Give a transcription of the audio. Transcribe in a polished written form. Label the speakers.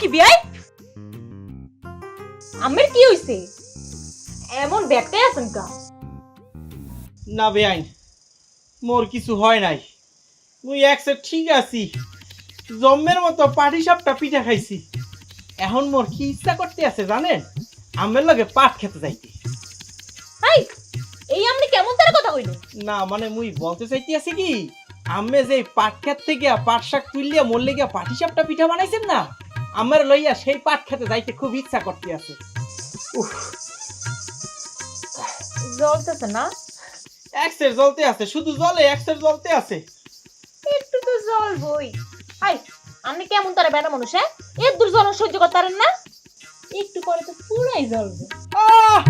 Speaker 1: কি বিয়াই আমের কি হইছে এমন ব্যাগটাই আছেন কা
Speaker 2: না বেআইন মোর কিছু হয় নাই মুই একসে ঠিক আছি জম্মের মতো পাটি সাপটা পিঠা খাইছি এখন মোর কি ইচ্ছা করতে আছে জানেন আমের লগে পাট খেতে যাইতে
Speaker 1: হাই এই আমনি কেমন তার কথা কইলো
Speaker 2: না মানে মুই বলতে চাইতে আছি কি আম্মে যে পাট খেত থেকে পাট শাক তুললিয়া মোর লেগে পাটি সাপটা পিঠা বানাইছেন না আমার লইয়া সেই পাট খেতে যাইতে খুব ইচ্ছা করতে আছে
Speaker 1: জ্বলতেছে না
Speaker 2: একসের জ্বলতে আছে শুধু জলে একসের জ্বলতে আছে
Speaker 1: একটু তো জ্বলবই হাই আপনি কেমন তারা বেটা মানুষ হ্যাঁ এর দূর জ্বলন সহ্য করতে পারেন না একটু পরে তো পুরাই জ্বলবে
Speaker 2: আহ